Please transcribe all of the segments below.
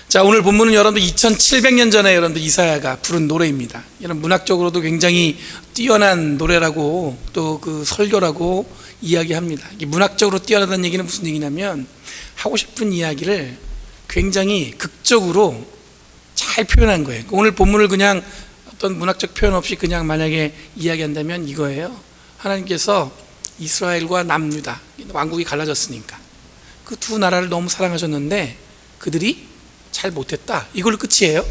자, 오늘 본문은 여러분들 2700년 전에 여러분들 이사야가 부른 노래입니다. 이런 문학적으로도 굉장히 뛰어난 노래라고 또 그 설교라고 이야기합니다. 이게 문학적으로 뛰어나다는 얘기는 무슨 얘기냐면 하고 싶은 이야기를 굉장히 극적으로 잘 표현한 거예요. 오늘 본문을 그냥 어떤 문학적 표현 없이 그냥 만약에 이야기한다면 이거예요. 하나님께서 이스라엘과 남유다, 왕국이 갈라졌으니까 그 두 나라를 너무 사랑하셨는데 그들이 잘 못했다, 이걸로 끝이에요.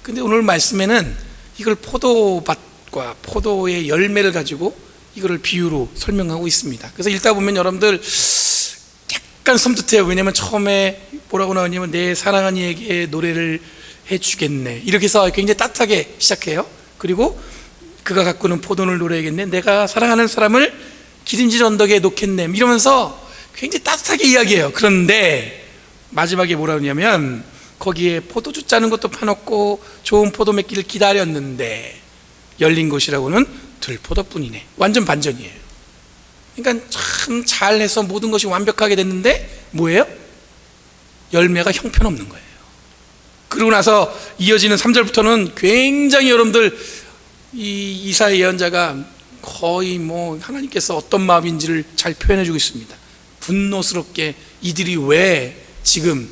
근데 오늘 말씀에는 이걸 포도밭과 포도의 열매를 가지고 이거를 비유로 설명하고 있습니다. 그래서 읽다 보면 여러분들 약간 섬뜩해요. 왜냐면 처음에 뭐라고 나오냐면 내 사랑한 이에게 노래를 해주겠네, 이렇게 해서 굉장히 따뜻하게 시작해요. 그리고 그가 가꾸는 포도를 노래하겠네, 내가 사랑하는 사람을 기름진 언덕에 놓겠네, 이러면서 굉장히 따뜻하게 이야기해요. 그런데 마지막에 뭐라고 하냐면 거기에 포도주 짜는 것도 파놓고 좋은 포도 맺기를 기다렸는데 열린 곳이라고는 들포도뿐이네. 완전 반전이에요. 그러니까 참 잘해서 모든 것이 완벽하게 됐는데 뭐예요? 열매가 형편없는 거예요. 그러고 나서 이어지는 3절부터는 굉장히 여러분들 이 이사야 예언자가 거의 뭐 하나님께서 어떤 마음인지를 잘 표현해 주고 있습니다. 분노스럽게 이들이 왜 지금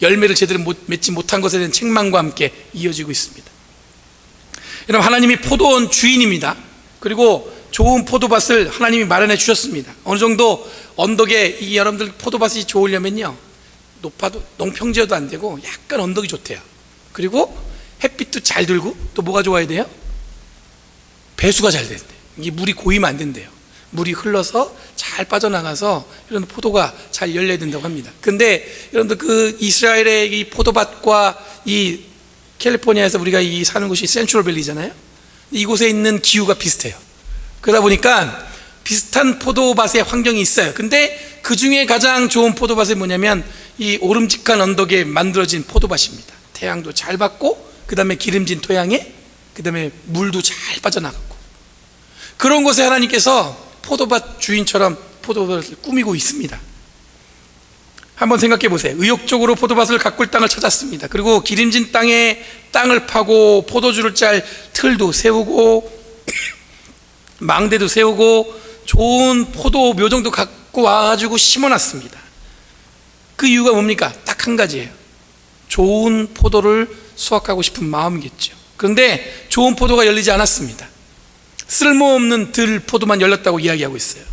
열매를 제대로 맺지 못한 것에 대한 책망과 함께 이어지고 있습니다. 여러분, 하나님이 포도원 주인입니다. 그리고 좋은 포도밭을 하나님이 마련해 주셨습니다. 어느 정도 언덕에 이 여러분들 포도밭이 좋으려면요, 높아도 농평지여도 안 되고 약간 언덕이 좋대요. 그리고 햇빛도 잘 들고 또 뭐가 좋아야 돼요? 배수가 잘 된대요. 이게 물이 고이면 안 된대요. 물이 흘러서 잘 빠져나가서 이런 포도가 잘 열려야 된다고 합니다. 근데 여러분들 그 이스라엘의 이 포도밭과 이 캘리포니아에서 우리가 이 사는 곳이 센트럴밸리잖아요. 이곳에 있는 기후가 비슷해요. 그러다 보니까 비슷한 포도밭의 환경이 있어요. 근데 그 중에 가장 좋은 포도밭이 뭐냐면 이 오름직한 언덕에 만들어진 포도밭입니다. 태양도 잘 받고 그 다음에 기름진 토양에 그 다음에 물도 잘 빠져나가고, 그런 곳에 하나님께서 포도밭 주인처럼 포도밭을 꾸미고 있습니다. 한번 생각해 보세요. 의욕적으로 포도밭을 가꿀 땅을 찾았습니다. 그리고 기름진 땅에 땅을 파고 포도주를 짤 틀도 세우고 망대도 세우고 좋은 포도 묘종도 갖고 와가지고 심어놨습니다. 그 이유가 뭡니까? 딱 한 가지예요. 좋은 포도를 수확하고 싶은 마음이겠죠. 그런데 좋은 포도가 열리지 않았습니다. 쓸모없는 들 포도만 열렸다고 이야기하고 있어요.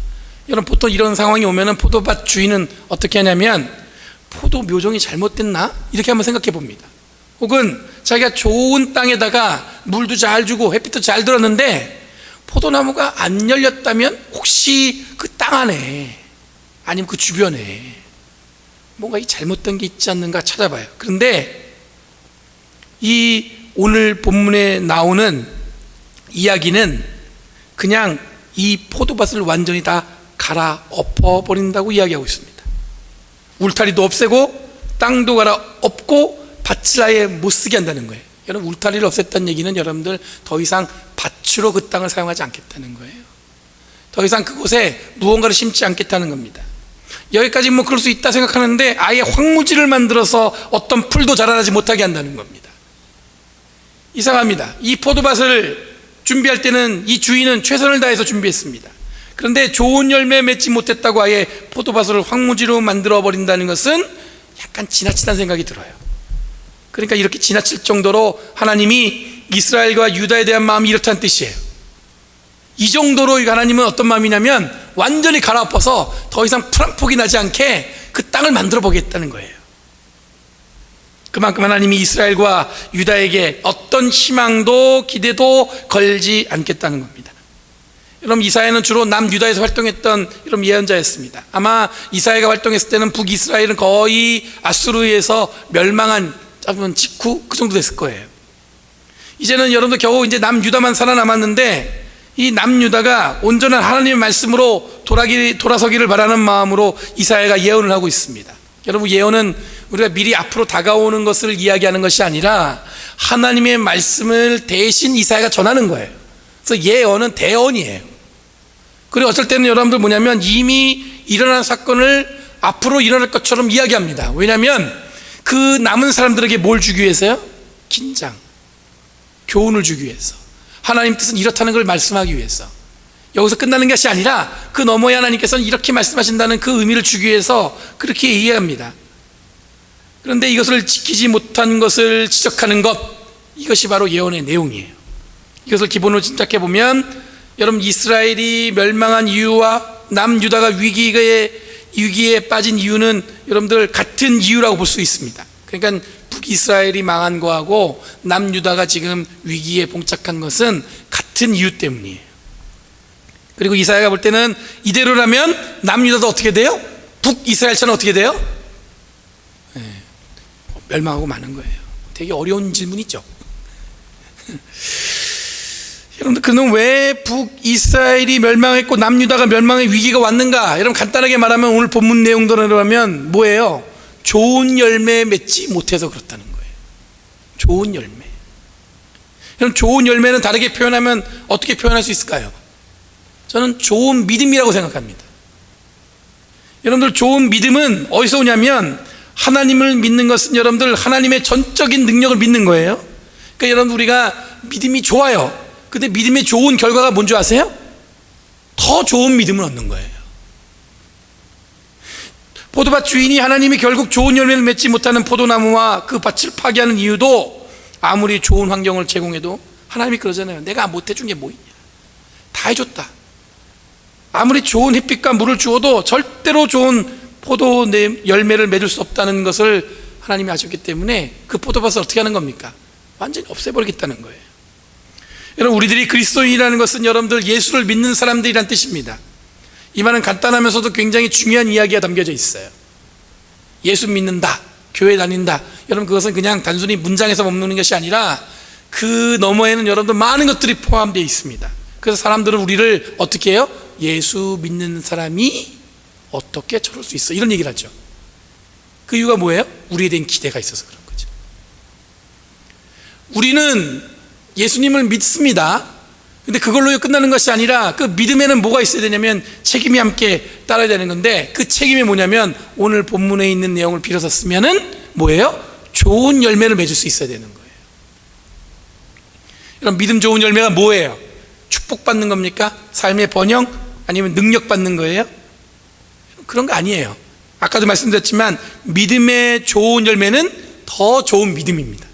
여러분, 보통 이런 상황이 오면은 포도밭 주인은 어떻게 하냐면 포도 묘종이 잘못됐나? 이렇게 한번 생각해 봅니다. 혹은 자기가 좋은 땅에다가 물도 잘 주고 햇빛도 잘 들었는데 포도나무가 안 열렸다면 혹시 그 땅 안에 아니면 그 주변에 뭔가 잘못된 게 있지 않는가 찾아봐요. 그런데 이 오늘 본문에 나오는 이야기는 그냥 이 포도밭을 완전히 다 갈아엎어 버린다고 이야기하고 있습니다. 울타리도 없애고 땅도 갈아엎고 밭을 아예 못 쓰게 한다는 거예요. 여러분, 울타리를 없앴다는 얘기는 여러분들 더 이상 밭으로 그 땅을 사용하지 않겠다는 거예요. 더 이상 그곳에 무언가를 심지 않겠다는 겁니다. 여기까지 뭐 그럴 수 있다 생각하는데 아예 황무지를 만들어서 어떤 풀도 자라나지 못하게 한다는 겁니다. 이상합니다. 이 포도밭을 준비할 때는 이 주인은 최선을 다해서 준비했습니다. 그런데 좋은 열매 맺지 못했다고 아예 포도밭을 황무지로 만들어 버린다는 것은 약간 지나치다는 생각이 들어요. 그러니까 이렇게 지나칠 정도로 하나님이 이스라엘과 유다에 대한 마음이 이렇다는 뜻이에요. 이 정도로 하나님은 어떤 마음이냐면 완전히 갈아엎어서 더 이상 풀 한 폭이 나지 않게 그 땅을 만들어 보겠다는 거예요. 그만큼 하나님이 이스라엘과 유다에게 어떤 희망도 기대도 걸지 않겠다는 겁니다. 여러분, 이사야는 주로 남유다에서 활동했던 이런 예언자였습니다. 아마 이사야가 활동했을 때는 북이스라엘은 거의 아수르에서 멸망한 직후 그 정도 됐을 거예요. 이제는 여러분들 겨우 이제 남유다만 살아남았는데 이 남유다가 온전한 하나님의 말씀으로 돌아서기를 바라는 마음으로 이사야가 예언을 하고 있습니다. 여러분, 예언은 우리가 미리 앞으로 다가오는 것을 이야기하는 것이 아니라 하나님의 말씀을 대신 이사야가 전하는 거예요. 그래서 예언은 대언이에요. 그리고 어쩔 때는 여러분들 뭐냐면 이미 일어난 사건을 앞으로 일어날 것처럼 이야기합니다. 왜냐하면 그 남은 사람들에게 뭘 주기 위해서요? 긴장, 교훈을 주기 위해서, 하나님 뜻은 이렇다는 걸 말씀하기 위해서. 여기서 끝나는 것이 아니라 그 너머에 하나님께서는 이렇게 말씀하신다는 그 의미를 주기 위해서 그렇게 이해합니다. 그런데 이것을 지키지 못한 것을 지적하는 것, 이것이 바로 예언의 내용이에요. 이것을 기본으로 짐작해 보면 여러분, 이스라엘이 멸망한 이유와 남유다가 위기에 빠진 이유는 여러분들 같은 이유라고 볼 수 있습니다. 그러니까 북이스라엘이 망한 거하고 남유다가 지금 위기에 봉착한 것은 같은 이유 때문이에요. 그리고 이사야가 볼 때는 이대로라면 남유다도 어떻게 돼요? 북이스라엘처럼 어떻게 돼요? 멸망하고 마는 거예요. 되게 어려운 질문이죠. 여러분들, 그는 왜 북이스라엘이 멸망했고 남유다가 멸망의 위기가 왔는가? 여러분, 간단하게 말하면 오늘 본문 내용대로 하면 뭐예요? 좋은 열매 맺지 못해서 그렇다는 거예요. 좋은 열매. 여러분, 좋은 열매는 다르게 표현하면 어떻게 표현할 수 있을까요? 저는 좋은 믿음이라고 생각합니다. 여러분들, 좋은 믿음은 어디서 오냐면 하나님을 믿는 것은 여러분들 하나님의 전적인 능력을 믿는 거예요. 그러니까 여러분, 우리가 믿음이 좋아요. 근데 믿음의 좋은 결과가 뭔지 아세요? 더 좋은 믿음을 얻는 거예요. 포도밭 주인이 하나님이 결국 좋은 열매를 맺지 못하는 포도나무와 그 밭을 파괴하는 이유도, 아무리 좋은 환경을 제공해도 하나님이 그러잖아요. 내가 못 해준 게 뭐 있냐, 다 해줬다. 아무리 좋은 햇빛과 물을 주어도 절대로 좋은 포도 열매를 맺을 수 없다는 것을 하나님이 아셨기 때문에 그 포도밭을 어떻게 하는 겁니까? 완전히 없애버리겠다는 거예요. 여러분, 우리들이 그리스도인이라는 것은 여러분들 예수를 믿는 사람들이란 뜻입니다. 이 말은 간단하면서도 굉장히 중요한 이야기가 담겨져 있어요. 예수 믿는다, 교회 다닌다. 여러분, 그것은 그냥 단순히 문장에서 머무는 것이 아니라 그 너머에는 여러분들 많은 것들이 포함되어 있습니다. 그래서 사람들은 우리를 어떻게 해요? 예수 믿는 사람이 어떻게 저럴 수 있어, 이런 얘기를 하죠. 그 이유가 뭐예요? 우리에 대한 기대가 있어서 그런 거죠. 우리는 예수님을 믿습니다. 근데 그걸로 끝나는 것이 아니라 그 믿음에는 뭐가 있어야 되냐면 책임이 함께 따라야 되는 건데, 그 책임이 뭐냐면 오늘 본문에 있는 내용을 빌어서 쓰면은 뭐예요? 좋은 열매를 맺을 수 있어야 되는 거예요. 여러분, 믿음 좋은 열매가 뭐예요? 축복받는 겁니까? 삶의 번영? 아니면 능력 받는 거예요? 그런 거 아니에요. 아까도 말씀드렸지만 믿음의 좋은 열매는 더 좋은 믿음입니다.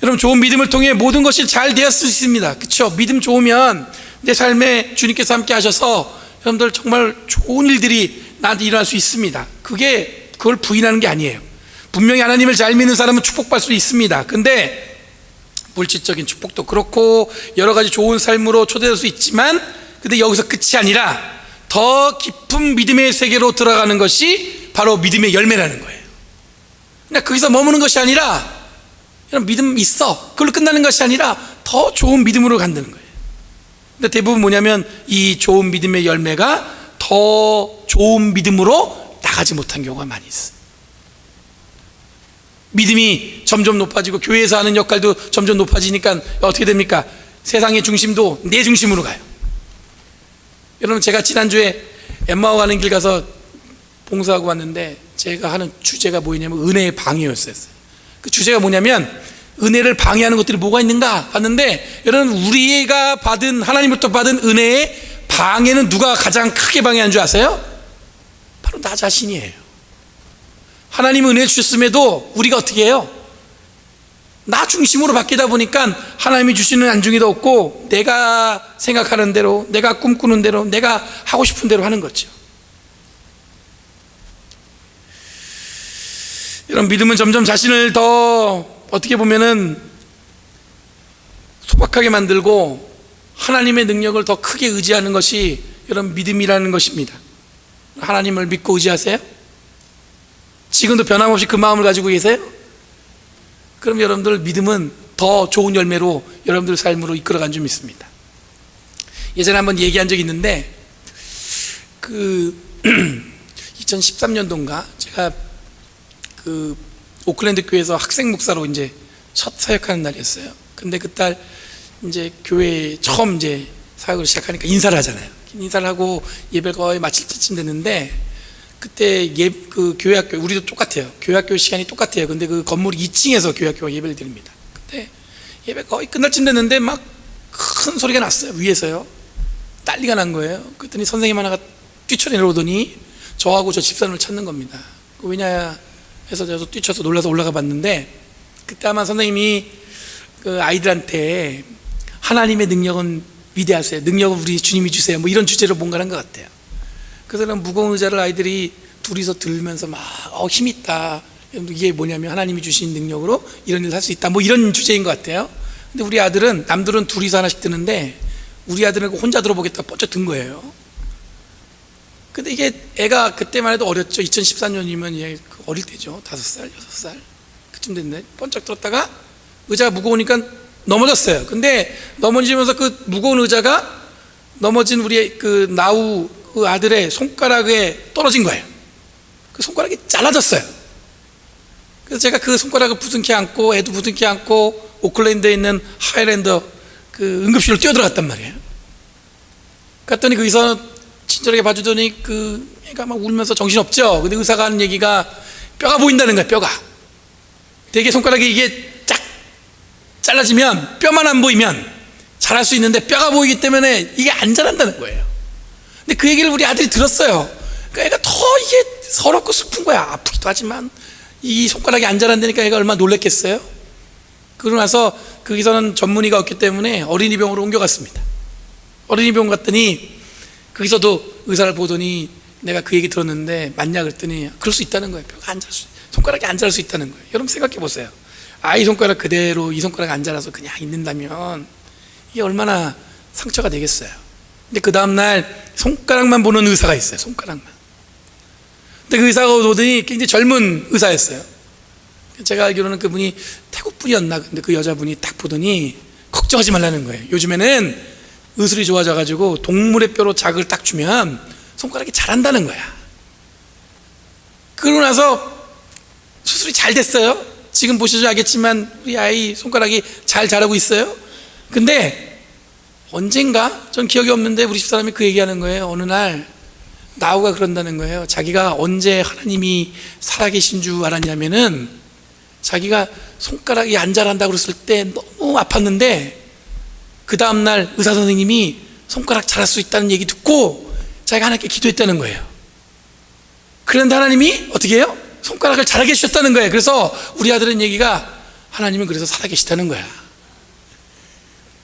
여러분, 좋은 믿음을 통해 모든 것이 잘 되었을 수 있습니다. 그렇죠? 믿음 좋으면 내 삶에 주님께서 함께 하셔서 여러분들 정말 좋은 일들이 나한테 일어날 수 있습니다. 그걸 부인하는 게 아니에요. 분명히 하나님을 잘 믿는 사람은 축복받을 수 있습니다. 근데 물질적인 축복도 그렇고 여러 가지 좋은 삶으로 초대될 수 있지만, 근데 여기서 끝이 아니라 더 깊은 믿음의 세계로 들어가는 것이 바로 믿음의 열매라는 거예요. 그러니까 거기서 머무는 것이 아니라, 여러분, 믿음 있어, 그걸로 끝나는 것이 아니라 더 좋은 믿음으로 간다는 거예요. 근데 대부분 뭐냐면 이 좋은 믿음의 열매가 더 좋은 믿음으로 나가지 못한 경우가 많이 있어요. 믿음이 점점 높아지고 교회에서 하는 역할도 점점 높아지니까 어떻게 됩니까? 세상의 중심도 내 중심으로 가요. 여러분, 제가 지난주에 엠마오 가는 길 가서 봉사하고 왔는데 제가 하는 주제가 뭐였냐면 은혜의 방해였어요. 그 주제가 뭐냐면 은혜를 방해하는 것들이 뭐가 있는가 봤는데, 여러분, 우리가 받은, 하나님부터 받은 은혜의 방해는 누가 가장 크게 방해하는 줄 아세요? 바로 나 자신이에요. 하나님은 은혜 주셨음에도 우리가 어떻게 해요? 나 중심으로 바뀌다 보니까 하나님이 주시는 안중이 더 없고 내가 생각하는 대로, 내가 꿈꾸는 대로, 내가 하고 싶은 대로 하는 거죠. 여러분, 믿음은 점점 자신을 더 어떻게 보면은 소박하게 만들고 하나님의 능력을 더 크게 의지하는 것이 여러분 믿음이라는 것입니다. 하나님을 믿고 의지하세요? 지금도 변함없이 그 마음을 가지고 계세요? 그럼 여러분들 믿음은 더 좋은 열매로 여러분들 삶으로 이끌어간 줄 믿습니다. 예전에 한번 얘기한 적이 있는데, 2013년도인가 제가 오클랜드 교회에서 학생 목사로 이제 첫 사역하는 날이었어요. 근데 그날 이제 교회 처음 이제 사역을 시작하니까 인사를 하잖아요. 인사를 하고 예배 거의 마칠 때쯤 됐는데 그때 그 교회학교, 우리도 똑같아요. 교회학교 시간이 똑같아요. 근데 그 건물 2층에서 교회학교가 예배를 드립니다. 그때 예배 거의 끝날 쯤 됐는데 막 큰 소리가 났어요. 위에서요. 난리가 난 거예요. 그랬더니 선생님 하나가 뛰쳐 내려오더니 저하고 저 집사람을 찾는 겁니다. 왜냐 해서 제가 뛰쳐서 놀라서 올라가 봤는데, 그때 아마 선생님이 그 아이들한테 하나님의 능력은 위대하세요, 능력은 우리 주님이 주세요, 뭐 이런 주제로 뭔가를 한 것 같아요. 그래서 무거운 의자를 아이들이 둘이서 들면서 막 힘 있다, 이게 뭐냐면 하나님이 주신 능력으로 이런 일을 할 수 있다, 뭐 이런 주제인 것 같아요. 근데 우리 아들은, 남들은 둘이서 하나씩 드는데 우리 아들은 혼자 들어보겠다 번쩍 든 거예요. 근데 이게 애가 그때만 해도 어렸죠. 2014년이면 얘 어릴 때죠. 5살, 6살 그쯤 됐네. 번쩍 들었다가 의자가 무거우니까 넘어졌어요. 근데 넘어지면서 그 무거운 의자가 넘어진 우리 그 나우 그 아들의 손가락에 떨어진 거예요. 그 손가락이 잘라졌어요. 그래서 제가 그 손가락을 부둥켜 안고, 애도 부둥켜 안고 오클랜드에 있는 하이랜더 그 응급실로 뛰어들어갔단 말이에요. 갔더니 그 의사 친절하게 봐주더니 그 애가 막 울면서 정신없죠. 근데 의사가 하는 얘기가 뼈가 보인다는 거야. 뼈가 되게 손가락이 이게 쫙 잘라지면 뼈만 안 보이면 잘할 수 있는데 뼈가 보이기 때문에 이게 안 자란다는 거예요. 근데 그 얘기를 우리 아들이 들었어요. 그러니까 애가 더 이게 서럽고 슬픈 거야. 아프기도 하지만 이 손가락이 안 자란다니까 애가 얼마나 놀랬겠어요. 그러고 나서 거기서는 전문의가 없기 때문에 어린이병원으로 옮겨갔습니다. 어린이병원 갔더니 거기서도 의사를 보더니 내가 그 얘기 들었는데 맞냐 그랬더니 그럴 수 있다는 거예요. 뼈가 안 자랄 수, 손가락이 안 자랄 수 있다는 거예요. 여러분 생각해 보세요. 아이 손가락 그대로 이 손가락 안 자라서 그냥 있는다면 이게 얼마나 상처가 되겠어요. 근데 그 다음날 손가락만 보는 의사가 있어요. 손가락만. 근데 그 의사가 오더니 굉장히 젊은 의사였어요. 제가 알기로는 그분이 태국 분이었나. 근데 그 여자분이 딱 보더니 걱정하지 말라는 거예요. 요즘에는 의술이 좋아져가지고 동물의 뼈로 자극을 딱 주면 손가락이 자란다는 거야. 그러고 나서 수술이 잘 됐어요. 지금 보셔도 알겠지만 우리 아이 손가락이 잘 자라고 있어요. 근데 언젠가, 전 기억이 없는데 우리 집사람이 그 얘기하는 거예요. 어느 날 나우가 그런다는 거예요. 자기가 언제 하나님이 살아계신 줄 알았냐면은 자기가 손가락이 안 자란다고 그랬을 때 너무 아팠는데 그 다음날 의사 선생님이 손가락 자랄 수 있다는 얘기 듣고 자기가 하나님께 기도했다는 거예요. 그런데 하나님이 어떻게 해요? 손가락을 자라게 해주셨다는 거예요. 그래서 우리 아들은 얘기가 하나님은 그래서 살아계시다는 거야.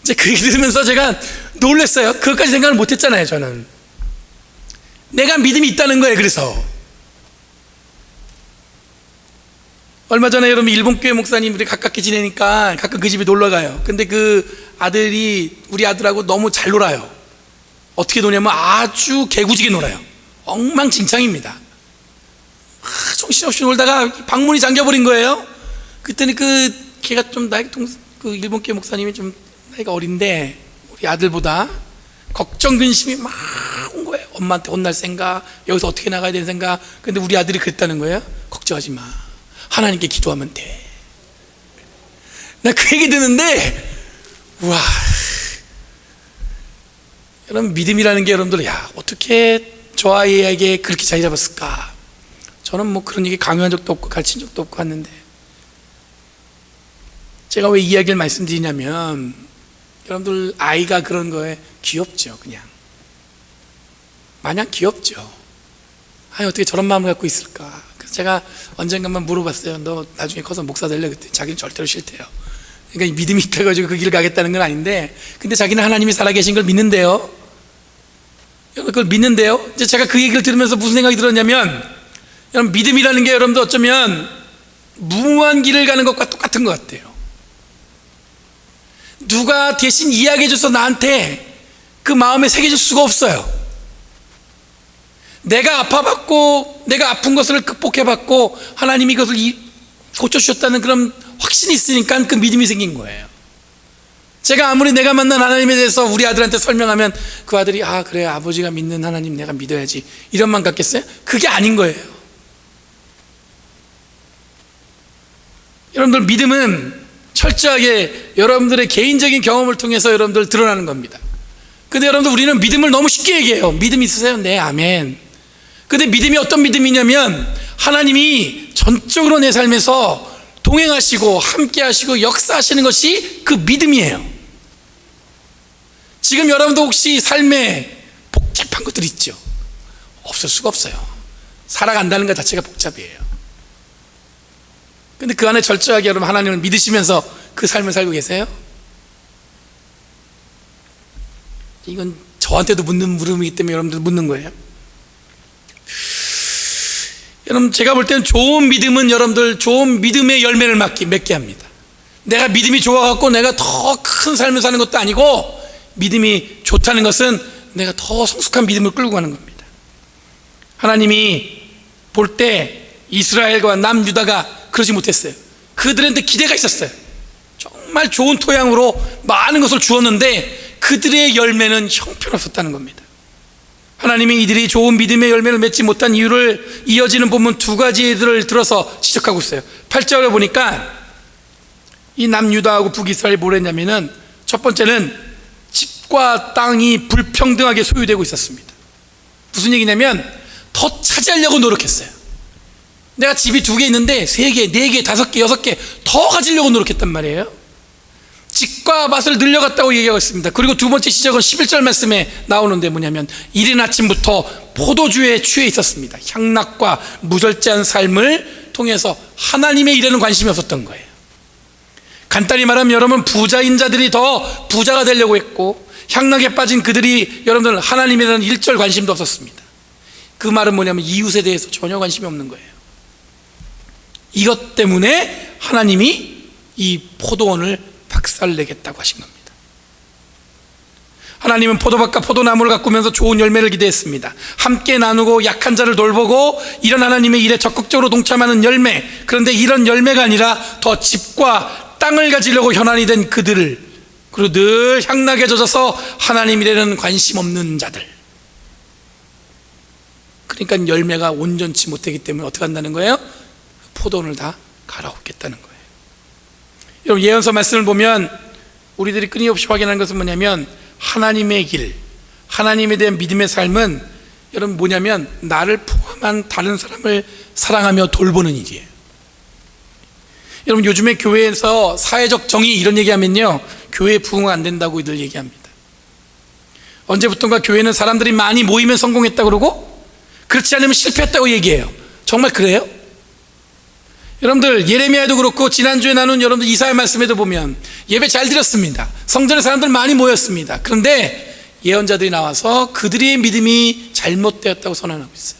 이제 그 얘기 들으면서 제가 놀랐어요. 그것까지 생각을 못했잖아요. 저는 내가 믿음이 있다는 거예요. 그래서 얼마 전에 여러분 일본 교회 목사님들이 가깝게 지내니까 가끔 그 집에 놀러 가요. 근데 그 아들이 우리 아들하고 너무 잘 놀아요. 어떻게 노냐면 아주 개구지게 놀아요. 엉망진창입니다. 정신없이 놀다가 방문이 잠겨버린 거예요. 그랬더니 걔가 좀 그 일본 교회 목사님이 좀 나이가 어린데 우리 아들보다 걱정 근심이 막 온 거예요. 엄마한테 혼날 생각, 여기서 어떻게 나가야 되는 생각. 근데 우리 아들이 그랬다는 거예요. 걱정하지 마, 하나님께 기도하면 돼. 나 그 얘기 듣는데 우와, 여러분 믿음이라는 게 여러분들, 야 어떻게 저 아이에게 그렇게 자리 잡았을까. 저는 뭐 그런 얘기 강요한 적도 없고 가르친 적도 없고 했는데, 제가 왜 이야기를 말씀드리냐면 여러분들 아이가 그런 거에 귀엽죠. 그냥 마냥 귀엽죠. 아니 어떻게 저런 마음을 갖고 있을까. 그래서 제가 언젠가만 물어봤어요. 너 나중에 커서 목사 될래? 그랬더니 자기는 절대로 싫대요. 그러니까 믿음이 있다 가지고 그 길을 가겠다는 건 아닌데, 근데 자기는 하나님이 살아계신 걸 믿는데요. 여러분 그걸 믿는데요. 이제 제가 그 얘기를 들으면서 무슨 생각이 들었냐면, 여러분 믿음이라는 게 여러분도 어쩌면 무모한 길을 가는 것과 똑같은 것 같아요. 누가 대신 이야기해줘서 나한테 그 마음에 새겨질 수가 없어요. 내가 아파봤고 내가 아픈 것을 극복해봤고 하나님이 그것을 고쳐주셨다는 그런 확신이 있으니까 그 믿음이 생긴 거예요. 제가 아무리 내가 만난 하나님에 대해서 우리 아들한테 설명하면 그 아들이 아 그래 아버지가 믿는 하나님 내가 믿어야지 이런 만 같겠어요? 그게 아닌 거예요. 여러분들 믿음은 철저하게 여러분들의 개인적인 경험을 통해서 여러분들 드러나는 겁니다. 근데 여러분들 우리는 믿음을 너무 쉽게 얘기해요. 믿음 있으세요? 네, 아멘. 근데 믿음이 어떤 믿음이냐면 하나님이 전적으로 내 삶에서 동행하시고 함께 하시고 역사하시는 것이 그 믿음이에요. 지금 여러분도 혹시 삶에 복잡한 것들이 있죠? 없을 수가 없어요. 살아간다는 것 자체가 복잡이에요. 근데 그 안에 철저하게 여러분 하나님을 믿으시면서 그 삶을 살고 계세요? 이건 저한테도 묻는 물음이기 때문에 여러분들 묻는 거예요. 여러분, 제가 볼 때는 좋은 믿음은 여러분들 좋은 믿음의 열매를 맺게 합니다. 내가 믿음이 좋아갖고 내가 더 큰 삶을 사는 것도 아니고, 믿음이 좋다는 것은 내가 더 성숙한 믿음을 끌고 가는 겁니다. 하나님이 볼 때 이스라엘과 남유다가 그러지 못했어요. 그들한테 기대가 있었어요. 정말 좋은 토양으로 많은 것을 주었는데 그들의 열매는 형편없었다는 겁니다. 하나님이 이들이 좋은 믿음의 열매를 맺지 못한 이유를 이어지는 본문 두 가지들을 들어서 지적하고 있어요. 8절에 보니까 이 남유다하고 북이스라엘이 뭘 했냐면은, 첫 번째는 집과 땅이 불평등하게 소유되고 있었습니다. 무슨 얘기냐면 더 차지하려고 노력했어요. 내가 집이 2개 있는데 3개, 4개, 5개, 6개 더 가지려고 노력했단 말이에요. 집과 밭을 늘려갔다고 얘기하고 있습니다. 그리고 두 번째 시작은 11절 말씀에 나오는데 뭐냐면, 이른 아침부터 포도주에 취해 있었습니다. 향락과 무절제한 삶을 통해서 하나님의 일에는 관심이 없었던 거예요. 간단히 말하면 여러분, 부자인 자들이 더 부자가 되려고 했고, 향락에 빠진 그들이 여러분들 하나님에 대한 일절 관심도 없었습니다. 그 말은 뭐냐면 이웃에 대해서 전혀 관심이 없는 거예요. 이것 때문에 하나님이 이 포도원을 박살내겠다고 하신 겁니다. 하나님은 포도밭과 포도나무를 가꾸면서 좋은 열매를 기대했습니다. 함께 나누고 약한 자를 돌보고 이런 하나님의 일에 적극적으로 동참하는 열매, 그런데 이런 열매가 아니라 더 집과 땅을 가지려고 현안이 된 그들을, 그리고 늘 향락에 젖어서 하나님 일에는 관심 없는 자들, 그러니까 열매가 온전치 못하기 때문에 어떻게 한다는 거예요? 포도원을 다 갈아엎겠다는 거예요. 여러분, 예언서 말씀을 보면 우리들이 끊임없이 확인하는 것은 뭐냐면, 하나님의 길, 하나님에 대한 믿음의 삶은 여러분 뭐냐면 나를 포함한 다른 사람을 사랑하며 돌보는 일이에요. 여러분, 요즘에 교회에서 사회적 정의 이런 얘기하면요, 교회 부흥 안 된다고 늘 얘기합니다. 언제부턴가 교회는 사람들이 많이 모이면 성공했다고 그러고 그렇지 않으면 실패했다고 얘기해요. 정말 그래요? 여러분들, 예레미야도 그렇고 지난주에 나눈 여러분들 이사야 말씀에도 보면 예배 잘 드렸습니다. 성전에 사람들 많이 모였습니다. 그런데 예언자들이 나와서 그들의 믿음이 잘못되었다고 선언하고 있어요.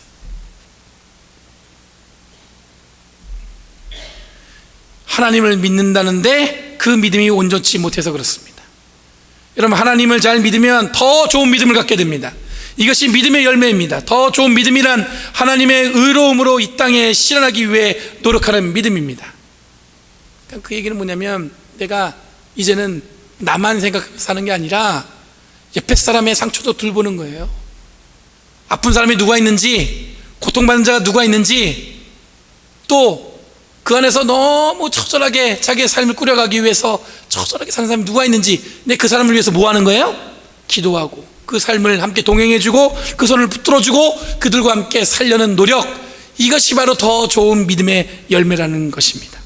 하나님을 믿는다는데 그 믿음이 온전치 못해서 그렇습니다. 여러분, 하나님을 잘 믿으면 더 좋은 믿음을 갖게 됩니다. 이것이 믿음의 열매입니다. 더 좋은 믿음이란 하나님의 의로움으로 이 땅에 실현하기 위해 노력하는 믿음입니다. 그러니까 그 얘기는 뭐냐면, 내가 이제는 나만 생각하면서 사는 게 아니라 옆에 사람의 상처도 돌보는 거예요. 아픈 사람이 누가 있는지, 고통받는 자가 누가 있는지, 또 그 안에서 너무 처절하게 자기의 삶을 꾸려가기 위해서 처절하게 사는 사람이 누가 있는지, 내 그 사람을 위해서 뭐 하는 거예요? 기도하고 그 삶을 함께 동행해주고 그 손을 붙들어주고 그들과 함께 살려는 노력, 이것이 바로 더 좋은 믿음의 열매라는 것입니다.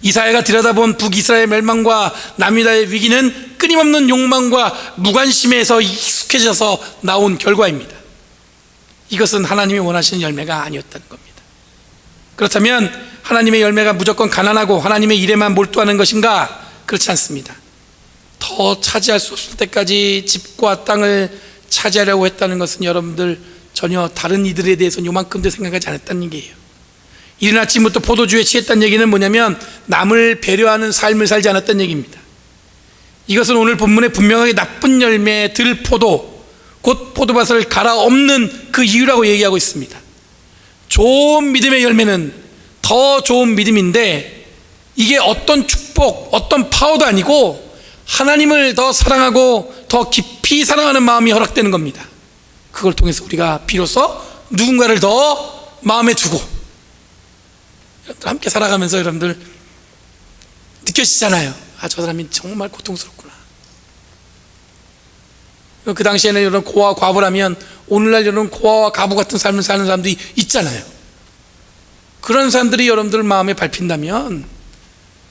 이사야가 들여다본 북이스라엘 멸망과 남유다의 위기는 끊임없는 욕망과 무관심에서 익숙해져서 나온 결과입니다. 이것은 하나님이 원하시는 열매가 아니었다는 겁니다. 그렇다면 하나님의 열매가 무조건 가난하고 하나님의 일에만 몰두하는 것인가? 그렇지 않습니다. 더 차지할 수 없을 때까지 집과 땅을 차지하려고 했다는 것은 여러분들 전혀 다른 이들에 대해서는 요만큼도 생각하지 않았다는 얘기예요. 이른 아침부터 포도주에 취했다는 얘기는 뭐냐면 남을 배려하는 삶을 살지 않았다는 얘기입니다. 이것은 오늘 본문에 분명하게 나쁜 열매, 들포도, 곧 포도밭을 갈아엎는 그 이유라고 얘기하고 있습니다. 좋은 믿음의 열매는 더 좋은 믿음인데, 이게 어떤 축복, 어떤 파워도 아니고 하나님을 더 사랑하고 더 깊이 사랑하는 마음이 허락되는 겁니다. 그걸 통해서 우리가 비로소 누군가를 더 마음에 두고, 여러분들 함께 살아가면서 여러분들 느껴지잖아요. 아, 저 사람이 정말 고통스럽구나. 그 당시에는 여러분 고아 과부라면 오늘날 여러분 고아와 가부 같은 삶을 사는 사람들이 있잖아요. 그런 사람들이 여러분들 마음에 밟힌다면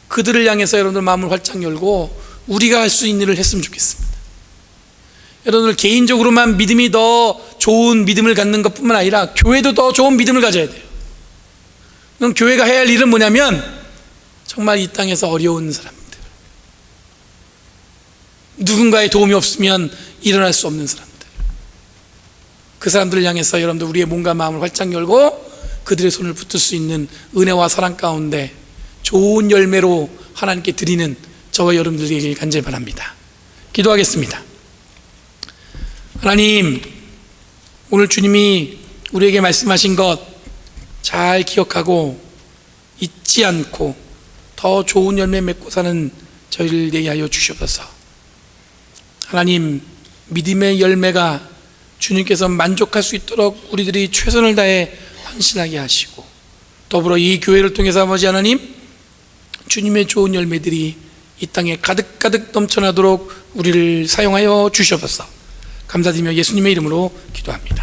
그들을 향해서 여러분들 마음을 활짝 열고 우리가 할 수 있는 일을 했으면 좋겠습니다. 여러분들 개인적으로만 믿음이 더 좋은 믿음을 갖는 것뿐만 아니라 교회도 더 좋은 믿음을 가져야 돼요. 그럼 교회가 해야 할 일은 뭐냐면 정말 이 땅에서 어려운 사람들, 누군가의 도움이 없으면 일어날 수 없는 사람들, 그 사람들을 향해서 여러분들 우리의 몸과 마음을 활짝 열고 그들의 손을 붙들 수 있는 은혜와 사랑 가운데 좋은 열매로 하나님께 드리는 저와 여러분들 되길 간절히 바랍니다. 기도하겠습니다. 하나님, 오늘 주님이 우리에게 말씀하신 것 잘 기억하고 잊지 않고 더 좋은 열매 맺고 사는 저희를 되게 하여 주시옵소서. 하나님, 믿음의 열매가 주님께서 만족할 수 있도록 우리들이 최선을 다해 헌신하게 하시고, 더불어 이 교회를 통해서 아버지 하나님, 주님의 좋은 열매들이 이 땅에 가득가득 넘쳐나도록 우리를 사용하여 주시옵소서. 감사드리며 예수님의 이름으로 기도합니다.